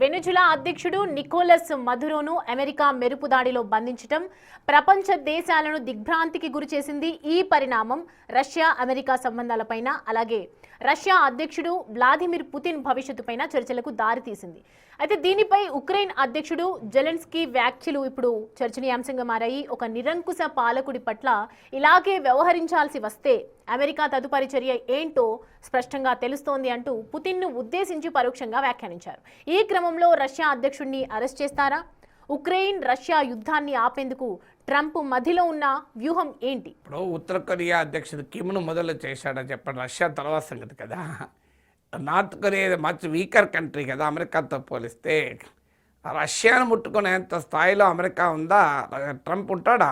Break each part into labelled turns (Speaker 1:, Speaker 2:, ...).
Speaker 1: వెనుజులా అధ్యక్షుడు Nicholas మదురోను America మెరుపు దాడిలో బంధించటం ప్రపంచ దేశాలను దిగ్భ్రాంతికి గురిచేసింది. ఈ పరిణామం రష్యా అమెరికా సంబంధాలపైన అలాగే రష్యా అధ్యక్షుడు వ్లాదిమిర్ పుతిన్ భవిష్యత్తుపైన చర్చలకు దారితీసింది. అయితే దీనిపై ఉక్రెయిన్ అధ్యక్షుడు జెలెన్స్కీ వ్యాఖ్యలు ఇప్పుడు చర్చనీయాంశంగా మారాయి. ఒక నిరంకుశ పాలకుడి పట్ల ఇలాగే వ్యవహరించాల్సి వస్తే అమెరికా తదుపరి చర్య ఏంటో స్పష్టంగా తెలుస్తోంది అంటూ పుతిన్ను ఉద్దేశించి పరోక్షంగా వ్యాఖ్యానించారు. ఈ క్రమంలో రష్యా అధ్యక్షుడిని అరెస్ట్ చేస్తారా? ఉక్రెయిన్ రష్యా యుద్ధాన్ని ఆపేందుకు ట్రంప్ మధ్యలో ఉన్న వ్యూహం ఏంటి?
Speaker 2: ఇప్పుడు ఉత్తర కొరియా అధ్యక్షుడు కిమ్ను మొదలు చేశాడని చెప్పండి. రష్యా తర్వాత సంగతి కదా. North Korea much weaker country కదా అమెరికాతో పోలిస్తే. రష్యాను ముట్టుకునేంత స్థాయిలో అమెరికా ఉందా? ట్రంప్ ఉంటాడా?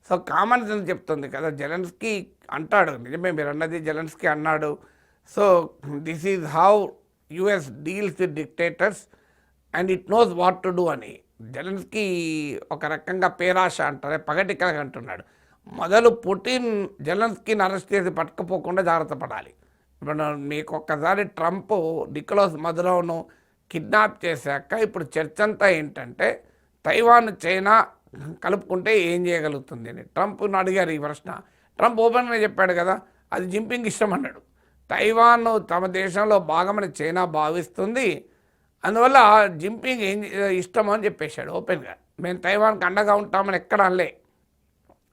Speaker 2: సో కామన్ సెన్స్ చెప్తుంది కదా. జెలెన్స్కీ అంటాడు, నిజమే మీరు అన్నది, జెలెన్స్కీ అన్నాడు. So this is how US deals with dictators and it knows what to do అని జెలెన్స్కీ ఒక రకంగా పేరాశ అంటారే పగటికగా అంటున్నాడు. మొదలు పుటిన్ జెలెన్స్కీని అరెస్ట్ చేసి పట్టుకుపోకుండా జాగ్రత్త పడాలి. ఇప్పుడు మీకు ఒక్కసారి ట్రంప్ నికోలస్ మదురోను కిడ్నాప్ చేశాక ఇప్పుడు చర్చ అంతా ఏంటంటే తైవాన్ చైనా కలుపుకుంటే ఏం చేయగలుగుతుంది అని ట్రంప్ను అడిగారు ఈ ప్రశ్న. ట్రంప్ ఓపెన్గా చెప్పాడు కదా, అది జింపింగ్ ఇష్టం అన్నాడు. తైవాన్ తమ దేశంలో భాగమని చైనా భావిస్తుంది, అందువల్ల జింపింగ్ ఏం ఇష్టం అని చెప్పేశాడు ఓపెన్గా. మేము తైవాన్కి అండగా ఉంటామని ఎక్కడ అనలే.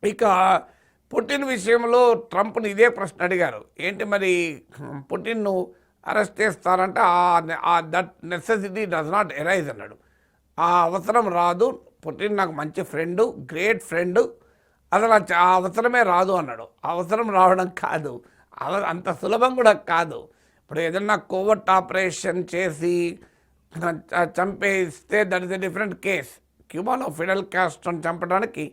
Speaker 2: ఇక పుటిన్ విషయంలో ట్రంప్ని ఇదే ప్రశ్న అడిగారు, ఏంటి మరి పుటిన్ను అరెస్ట్ చేస్తారంటే that necessity does not arise అన్నాడు. ఆ అవసరం రాదు, పుటిన్ నాకు మంచి ఫ్రెండు, గ్రేట్ ఫ్రెండు, అసలు ఆ అవసరమే రాదు అన్నాడు. అవసరం రావడం కాదు, అంత సులభం కూడా కాదు. ఇప్పుడు ఏదన్నా కోవర్ట్ ఆపరేషన్ చేసి చంపేస్తే that is a different case. క్యూబాలో ఫిడెల్ కాస్ట్రోని చంపడానికి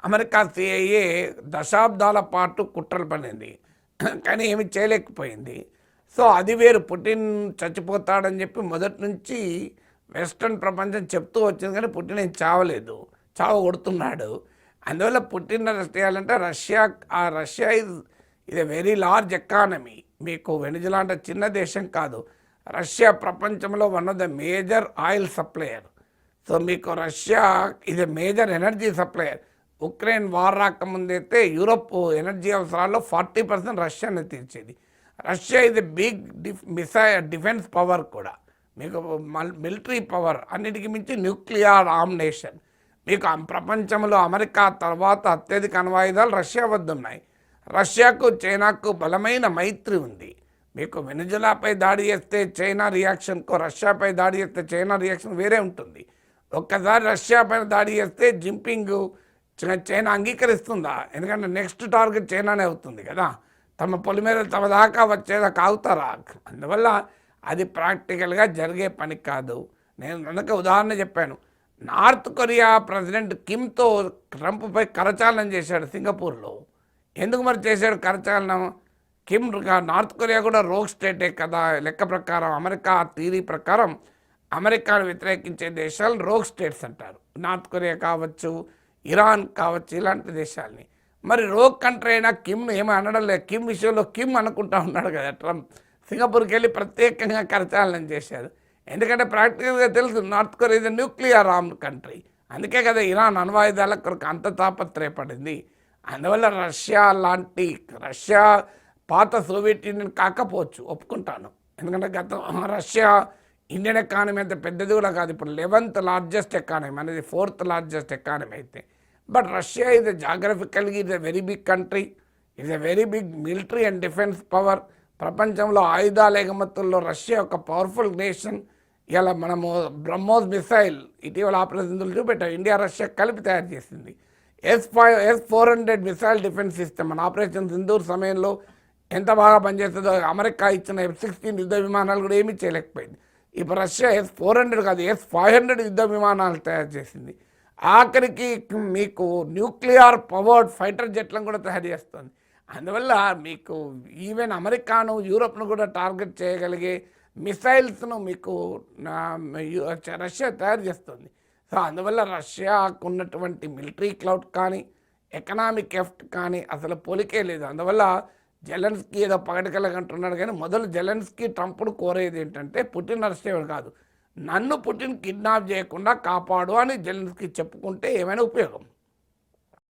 Speaker 2: అమెరికా సిఐఏ దశాబ్దాల పాటు కుట్రలు పడింది, కానీ ఏమి చేయలేకపోయింది. సో అది వేరు. పుటిన్ చచ్చిపోతాడని చెప్పి మొదటి నుంచి వెస్ట్రన్ ప్రపంచం చెప్తూ వచ్చింది, కానీ పుటిన్ ఏం చావలేదు, కొడుతున్నాడు. అందువల్ల పుటిన్ అరెస్ట్ చేయాలంటే రష్యా ఇది వెరీ లార్జ్ ఎకానమీ. మీకు వెనిజులా అంటే చిన్న దేశం కాదు. రష్యా ప్రపంచంలో one of the major oil supplier. So మీకు రష్యా ఇది major energy supplier. Ukraine war రాకముందైతే యూరోప్ ఎనర్జీ అవసరాల్లో 40% రష్యానే తీర్చేది. రష్యా ఇది బిగ్ డిఫెన్స్ పవర్ కూడా, మీకు మిలిటరీ పవర్, అన్నిటికీ మించి న్యూక్లియర్ ఆర్మ్ నేషన్. మీకు ప్రపంచంలో అమెరికా తర్వాత అత్యధిక అణ్వాయుధాలు రష్యా వద్ద ఉన్నాయి. రష్యాకు చైనాకు బలమైన మైత్రి ఉంది. మీకు వెనిజులాపై దాడి చేస్తే చైనా రియాక్షన్కు రష్యాపై దాడి చేస్తే చైనా రియాక్షన్ వేరే ఉంటుంది. ఒక్కసారి రష్యా పైన దాడి చేస్తే జింపింగ్ చైనా అంగీకరిస్తుందా? ఎందుకంటే నెక్స్ట్ టార్గెట్ చైనానే అవుతుంది కదా. తమ పొలిమేర తమ దాకా వచ్చేదాకా ఆగుతారా? అందువల్ల అది ప్రాక్టికల్గా జరిగే పని కాదు. నేను అందుకే ఉదాహరణ చెప్పాను. నార్త్ కొరియా ప్రెసిడెంట్ కిమ్తో ట్రంప్పై కరచాలనం చేశాడు సింగపూర్లో. ఎందుకు మరి చేశాడు కరచాలనం? కిమ్ నార్త్ కొరియా కూడా రోగ్ స్టేటే కదా లెక్క ప్రకారం. అమెరికా థియరీ ప్రకారం అమెరికాను వ్యతిరేకించే దేశాలు రోగ్ స్టేట్స్ అంటారు. నార్త్ కొరియా కావచ్చు, ఇరాన్ కావచ్చు, ఇలాంటి దేశాలని. మరి రోగ్ కంట్రీ అయినా కిమ్ను ఏమీ అనడం లేదు. కిమ్ విషయంలో కిమ్ అనుకుంటా ఉన్నాడు కదా ట్రంప్. సింగపూర్కి వెళ్ళి ప్రత్యేకంగా కరచాలనం చేశారు. ఎందుకంటే ప్రాక్టికల్గా తెలుసు నార్త్ కొరియా ఇది న్యూక్లియర్ ఆర్మ్ కంట్రీ. అందుకే కదా ఇరాన్ అణ్వాయుధాల కొరకు అంత తాపత్రయపడింది. అందువల్ల రష్యా పాత సోవియట్ యూనియన్ కాకపోవచ్చు, ఒప్పుకుంటాను. ఎందుకంటే రష్యా ఇండియన్ ఎకానమీ అంత పెద్దది కూడా కాదు. ఇప్పుడు 11th లార్జెస్ట్ ఎకానమీ అనేది 4th లార్జెస్ట్ ఎకానమీ అయితే. బట్ రష్యా ఇది జాగ్రఫికల్గా ఇది వెరీ బిగ్ కంట్రీ, ఇది very big military and defence power. ప్రపంచంలో ఆయుధాల ఎగుమతుల్లో రష్యా ఒక పవర్ఫుల్ నేషన్. ఇలా మనము బ్రహ్మోస్ మిసైల్ ఇటీవల ఆపరేషన్ చూపెట్టాం, ఇండియా రష్యా కలిపి తయారు చేసింది. S-400 మిసైల్ డిఫెన్స్ సిస్టమ్ మన ఆపరేషన్ సింధూర్ సమయంలో ఎంత బాగా పనిచేస్తుందో. అమెరికా ఇచ్చిన F-16 యుద్ధ విమానాలు కూడా ఏమీ చేయలేకపోయింది. ఇప్పుడు రష్యా S-400 కాదు S-500 యుద్ధ విమానాలు తయారు చేసింది. ఆఖరికి మీకు న్యూక్లియర్ పవర్డ్ ఫైటర్ జెట్లను కూడా తయారు చేస్తుంది. అందువల్ల మీకు ఈవెన్ అమెరికాను యూరోప్ను కూడా టార్గెట్ చేయగలిగే మిసైల్స్ను మీకు రష్యా తయారు చేస్తుంది. సో అందువల్ల రష్యాకు ఉన్నటువంటి మిలిటరీ క్లౌడ్ కానీ ఎకనామిక్ ఎఫెక్ట్ కానీ అసలు పోలికే లేదు. అందువల్ల జెలెన్స్కీ ఏదో పగటికలగా అంటున్నాడు, కానీ మొదలు జెలెన్స్కీ ట్రంప్ను కోరేది ఏంటంటే పుటిన్ అరెస్ట్ చేయడం కాదు, నన్ను పుటిన్ కిడ్నాప్ చేయకుండా కాపాడు అని జెలెన్స్కీ చెప్పుకుంటే ఏమైనా ఉపయోగం?